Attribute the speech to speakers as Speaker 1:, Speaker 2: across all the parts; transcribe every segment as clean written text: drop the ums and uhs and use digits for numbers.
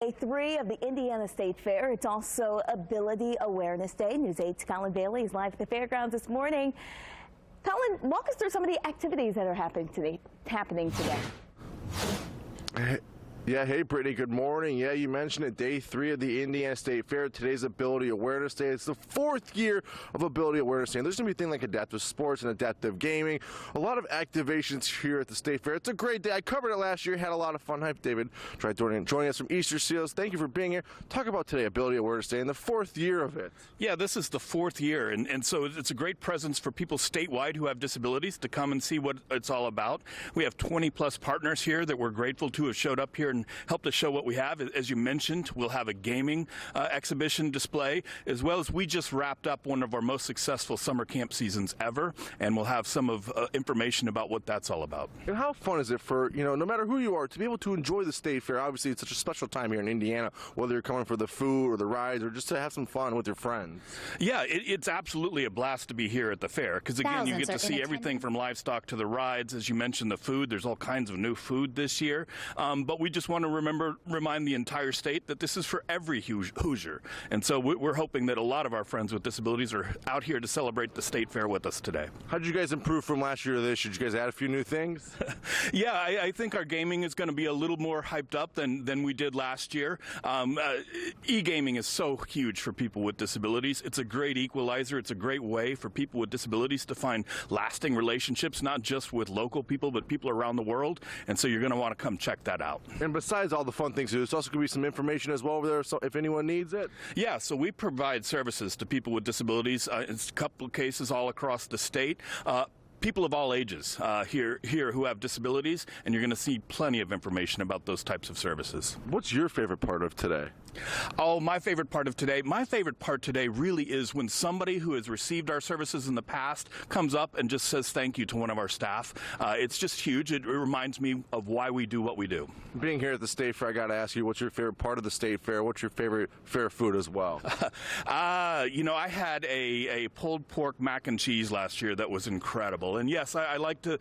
Speaker 1: Day 3 of the Indiana State Fair. It's also Ability Awareness Day. News 8's Colin Bailey is live at the fairgrounds this morning. Colin, walk us through some of the activities that are happening today.
Speaker 2: Yeah, hey Brittany, good morning. Yeah, you mentioned it, Day 3 of the Indiana State Fair. Today's Ability Awareness Day. It's the 4th year of Ability Awareness Day. There's going to be things like adaptive sports and adaptive gaming. A lot of activations here at the State Fair. It's a great day. I covered it last year, had a lot of fun. Hi, David, tried joining us from Easter Seals. Thank you for being here. Talk about today, Ability Awareness Day, and the 4th year of it.
Speaker 3: Yeah, this is the 4th year, and so it's a great presence for people statewide who have disabilities to come and see what it's all about. We have 20-plus partners here that we're grateful to have showed up here and helped us show what we have. As you mentioned, we'll have a gaming exhibition display, as well as we just wrapped up one of our most successful summer camp seasons ever, and we'll have some of information about what that's all about.
Speaker 2: And how fun is it for, no matter who you are, to be able to enjoy the State Fair? Obviously, it's such a special time here in Indiana, whether you're coming for the food or the rides or just to have some fun with your friends.
Speaker 3: Yeah, it's absolutely a blast to be here at the fair, because again, you get to see everything from livestock to the rides. As you mentioned, the food, there's all kinds of new food this year, but we just want to remind the entire state that this is for every Hoosier. And so we're hoping that a lot of our friends with disabilities are out here to celebrate the State Fair with us today.
Speaker 2: How did you guys improve from last year to this? Did you guys add a few new things?
Speaker 3: Yeah, I think our gaming is going to be a little more hyped up than we did last year. E-gaming is so huge for people with disabilities. It's a great equalizer. It's a great way for people with disabilities to find lasting relationships, not just with local people, but people around the world. And so you're going to want to come check that out.
Speaker 2: And besides all the fun things to do, there's also going to be some information as well over there, so if anyone needs it.
Speaker 3: Yeah, so we provide services to people with disabilities in a couple of cases all across the state. People of all ages here who have disabilities, and you're going to see plenty of information about those types of services.
Speaker 2: What's your favorite part of today?
Speaker 3: Oh, my favorite part of today? My favorite part today really is when somebody who has received our services in the past comes up and just says thank you to one of our staff. It's just huge. It reminds me of why we do what we do.
Speaker 2: Being here at the State Fair, I got to ask you, what's your favorite part of the State Fair? What's your favorite fair food as well?
Speaker 3: I had a pulled pork mac and cheese last year that was incredible. And yes, I like to.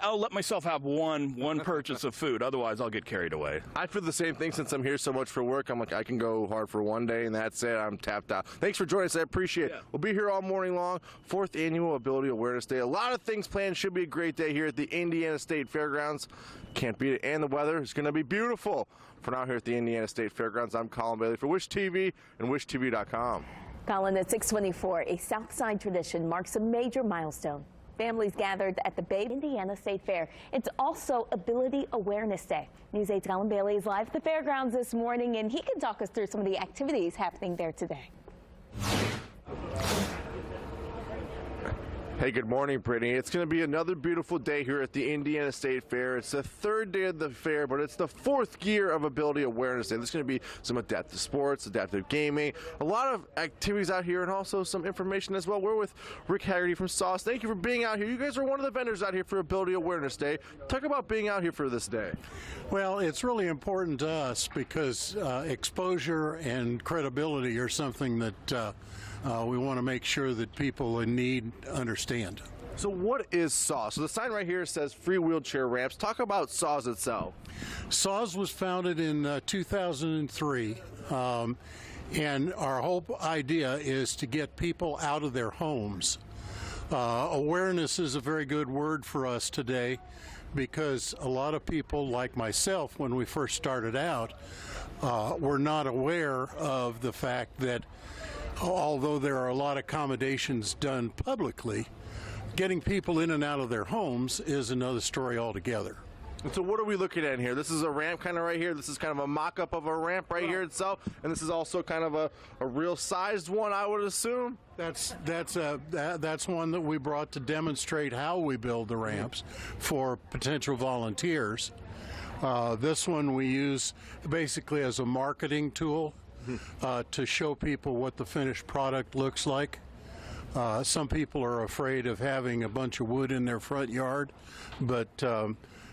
Speaker 3: I'll let myself have one purchase of food. Otherwise, I'll get carried away.
Speaker 2: I feel the same thing since I'm here so much for work. I'm like, I can go hard for one day, and that's it. I'm tapped out. Thanks for joining us. I appreciate it. Yeah. We'll be here all morning long. 4th Annual Ability Awareness Day. A lot of things planned. Should be a great day here at the Indiana State Fairgrounds. Can't beat it. And the weather is going to be beautiful. For now, here at the Indiana State Fairgrounds, I'm Colin Bailey for Wish TV and WishTV.com.
Speaker 1: Colin, at 6:24, a Southside tradition marks a major milestone. Families gathered at the Bay Indiana State Fair. It's also Ability Awareness Day. News 8's Colin Bailey is live at the fairgrounds this morning, and he can talk us through some of the activities happening there today.
Speaker 2: Hey, good morning, Brittany. It's going to be another beautiful day here at the Indiana State Fair. It's the 3rd day of the fair, but it's the 4th year of Ability Awareness Day. There's going to be some adaptive sports, adaptive gaming, a lot of activities out here, and also some information as well. We're with Rick Haggerty from Sauce. Thank you for being out here. You guys are one of the vendors out here for Ability Awareness Day. Talk about being out here for this day.
Speaker 4: Well, it's really important to us because exposure and credibility are something that we want to make sure that people in need understand.
Speaker 2: So what is SAWS? So the sign right here says free wheelchair ramps. Talk about SAWS itself.
Speaker 4: SAWS was founded in 2003, and our whole idea is to get people out of their homes. Awareness is a very good word for us today because a lot of people, like myself, when we first started out, were not aware of the fact that although there are a lot of accommodations done publicly, getting people in and out of their homes is another story altogether.
Speaker 2: And so what are we looking at here? This is a ramp kind of right here. This is kind of a mock-up of a ramp right here itself, and this is also kind of a real sized one, I would assume.
Speaker 4: That's one that we brought to demonstrate how we build the ramps for potential volunteers. This one we use basically as a marketing tool. To show people what the finished product looks like. Some people are afraid of having a bunch of wood in their front yard, but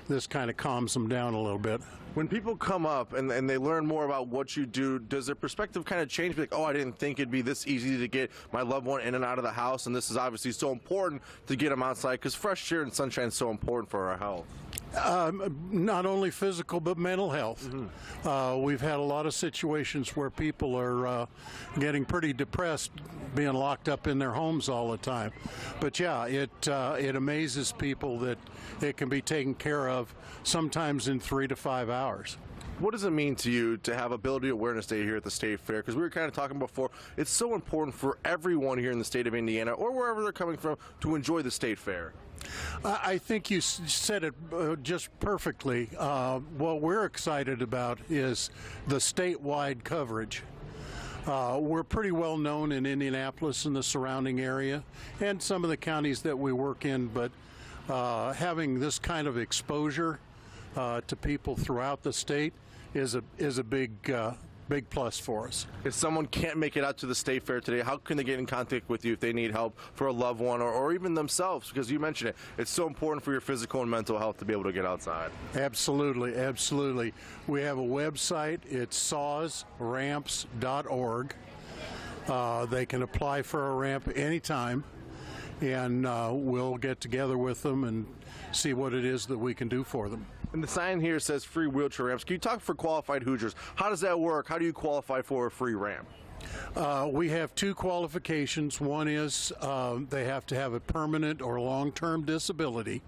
Speaker 4: this kind of calms them down a little bit.
Speaker 2: When people come up and they learn more about what you do, does their perspective kind of change? Like, oh, I didn't think it'd be this easy to get my loved one in and out of the house, and this is obviously so important to get them outside because fresh air and sunshine is so important for our health.
Speaker 4: Not only physical but mental health. We've had a lot of situations where people are getting pretty depressed, being locked up in their homes all the time. But yeah, it amazes people that it can be taken care of sometimes in 3 to 5 hours.
Speaker 2: What does it mean to you to have Ability Awareness Day here at the State Fair? Because we were kind of talking before, it's so important for everyone here in the state of Indiana or wherever they're coming from to enjoy the State Fair.
Speaker 4: I think you said it just perfectly. What we're excited about is the statewide coverage. We're pretty well known in Indianapolis and the surrounding area and some of the counties that we work in, but having this kind of exposure to people throughout the state is a big plus for us.
Speaker 2: If someone can't make it out to the State Fair today, how can they get in contact with you if they need help for a loved one or even themselves? Because you mentioned it, it's so important for your physical and mental health to be able to get outside.
Speaker 4: Absolutely, absolutely. We have a website. It's sawsramps.org. They can apply for a ramp anytime, and we'll get together with them and see what it is that we can do for them.
Speaker 2: And the sign here says free wheelchair ramps. Can you talk for qualified Hoosiers? How does that work? How do you qualify for a free ramp?
Speaker 4: We have 2 qualifications. One is they have to have a permanent or long-term disability,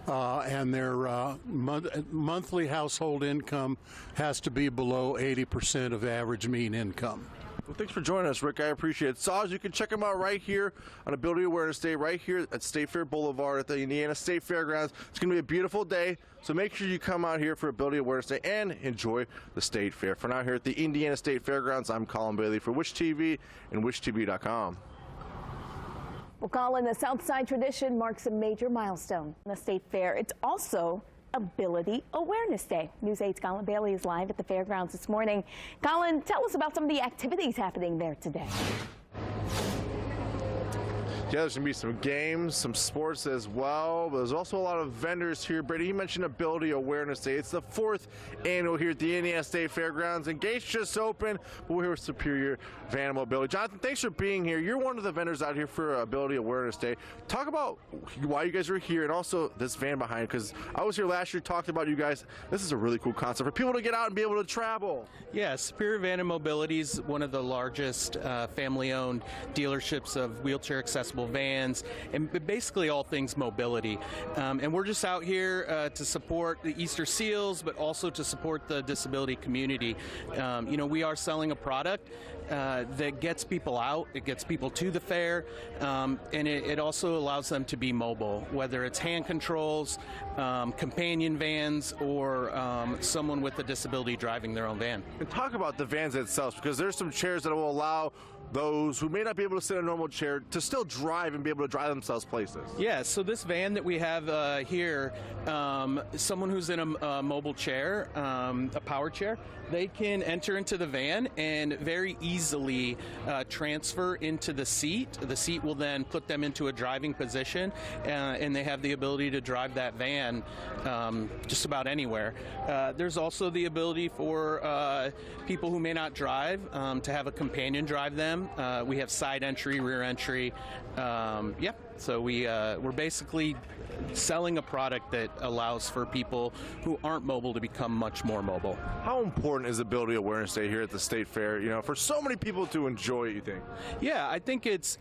Speaker 4: and their monthly household income has to be below 80% of average mean income.
Speaker 2: Well, thanks for joining us, Rick. I appreciate it. Saws, you can check them out right here on Ability Awareness Day, right here at State Fair Boulevard at the Indiana State Fairgrounds. It's going to be a beautiful day, so make sure you come out here for Ability Awareness Day and enjoy the State Fair. For now, here at the Indiana State Fairgrounds, I'm Colin Bailey for Wish TV and WishTV.com.
Speaker 1: Well, Colin, the Southside tradition marks a major milestone in the State Fair. It's also Ability Awareness Day. News 8's Colin Bailey is live at the fairgrounds this morning. Colin, tell us about some of the activities happening there today.
Speaker 2: Yeah, there's going to be some games, some sports as well, but there's also a lot of vendors here. Brady, you mentioned Ability Awareness Day. It's the 4th annual here at the Indiana State Fairgrounds, and gates just opened, but we're here with Superior Van Mobility. Jonathan, thanks for being here. You're one of the vendors out here for Ability Awareness Day. Talk about why you guys are here and also this van behind, because I was here last year, talked about you guys. This is a really cool concept for people to get out and be able to travel.
Speaker 5: Yeah, Superior Van Mobility is one of the largest family-owned dealerships of wheelchair-accessible vans and basically all things mobility. And we're just out here to support the Easter Seals, but also to support the disability community. You know, we are selling a product that gets people out, it gets people to the fair, and it also allows them to be mobile, whether it's hand controls, companion vans, or someone with a disability driving their own van.
Speaker 2: And talk about the vans itself, because there's some chairs that will allow those who may not be able to sit in a normal chair to still drive and be able to drive themselves places.
Speaker 5: Yeah, so this van that we have here, someone who's in a mobile chair, a power chair, they can enter into the van and very easily transfer into the seat. The seat will then put them into a driving position, and they have the ability to drive that van just about anywhere. There's also the ability for people who may not drive to have a companion drive them. We have side entry, rear entry. So we're basically selling a product that allows for people who aren't mobile to become much more mobile.
Speaker 2: How important is Ability Awareness Day here at the State Fair, you know, for so many people to enjoy it, you think?
Speaker 5: Yeah, I think it's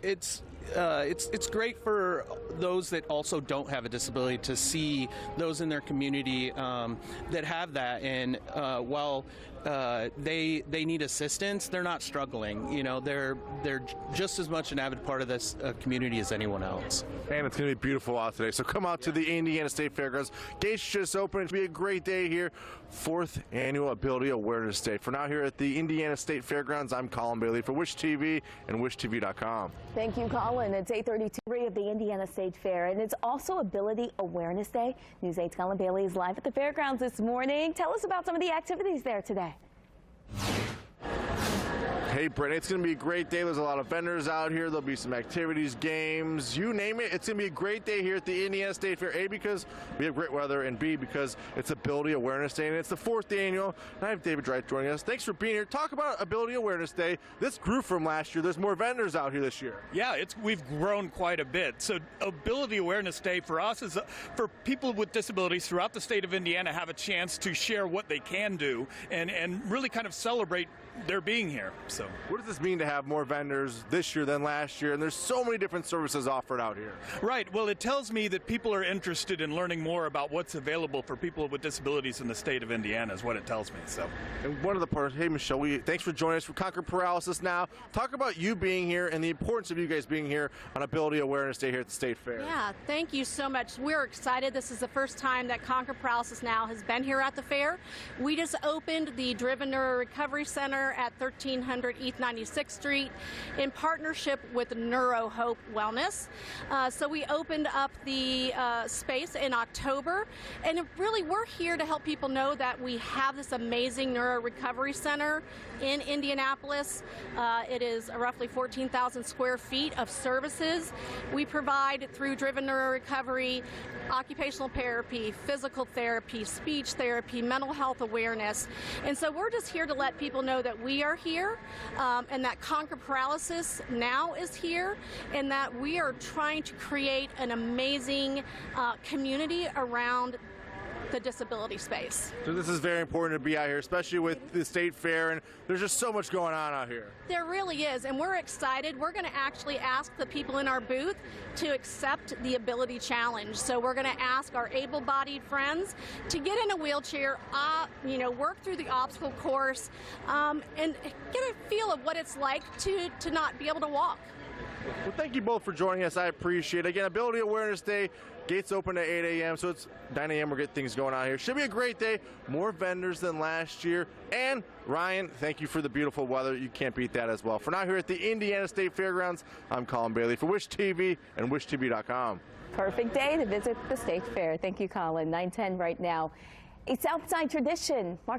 Speaker 5: great for those that also don't have a disability to see those in their community that have that, and while they need assistance, they're not struggling. You know, they're just as much an avid part of this community as anyone else.
Speaker 2: And it's going to be beautiful out today, so come out to the Indiana State Fairgrounds. Gates just opened. It's going to be a great day here. 4th annual Ability Awareness Day. For now, here at the Indiana State Fairgrounds, I'm Colin Bailey for Wish TV and WishTV.com.
Speaker 1: Thank you, Colin. It's 8:32 of the Indiana State Fair, and it's also Ability Awareness Day. News 8's Colin Bailey is live at the fairgrounds this morning. Tell us about some of the activities there today.
Speaker 2: Hey, Brittany, it's going to be a great day. There's a lot of vendors out here. There'll be some activities, games, you name it. It's going to be a great day here at the Indiana State Fair. A, because we have great weather, and B, because it's Ability Awareness Day, and it's the 4th annual. And I have David Wright joining us. Thanks for being here. Talk about Ability Awareness Day. This grew from last year. There's more vendors out here this year.
Speaker 3: Yeah, we've grown quite a bit. So Ability Awareness Day for us is for people with disabilities throughout the state of Indiana have a chance to share what they can do and really kind of celebrate their being here. So
Speaker 2: what does this mean to have more vendors this year than last year? And there's so many different services offered out here.
Speaker 3: Right. Well, it tells me that people are interested in learning more about what's available for people with disabilities in the state of Indiana is what it tells me. So,
Speaker 2: and one of the parts, hey Michelle, thanks for joining us for Conquer Paralysis Now. Talk about you being here and the importance of you guys being here on Ability Awareness Day here at the State Fair.
Speaker 6: Yeah, thank you so much. We're excited. This is the first time that Conquer Paralysis Now has been here at the fair. We just opened the Driven Neuro Recovery Center at 1300 East 96th Street in partnership with Neuro Hope Wellness. So we opened up the space in October, and really we're here to help people know that we have this amazing Neuro Recovery Center in Indianapolis. It is roughly 14,000 square feet of services. We provide through Driven Neuro Recovery occupational therapy, physical therapy, speech therapy, mental health awareness. And so we're just here to let people know that we are here and that Conquer Paralysis Now is here, and that we are trying to create an amazing community around the disability space.
Speaker 2: So this is very important to be out here, especially with the State Fair, and there's just so much going on out here.
Speaker 6: There really is, and we're excited. We're going to actually ask the people in our booth to accept the Ability Challenge. So we're going to ask our able-bodied friends to get in a wheelchair, work through the obstacle course, and get a feel of what it's like to not be able to walk.
Speaker 2: Well, thank you both for joining us. I appreciate it. Again, Ability Awareness Day, gates open at 8 a.m., so it's 9 a.m. We're getting things going on here. Should be a great day. More vendors than last year. And Ryan, thank you for the beautiful weather. You can't beat that as well. For now, here at the Indiana State Fairgrounds, I'm Colin Bailey for Wish TV and WishTV.com.
Speaker 1: Perfect day to visit the State Fair. Thank you, Colin. 9:10 right now. A Southside tradition marks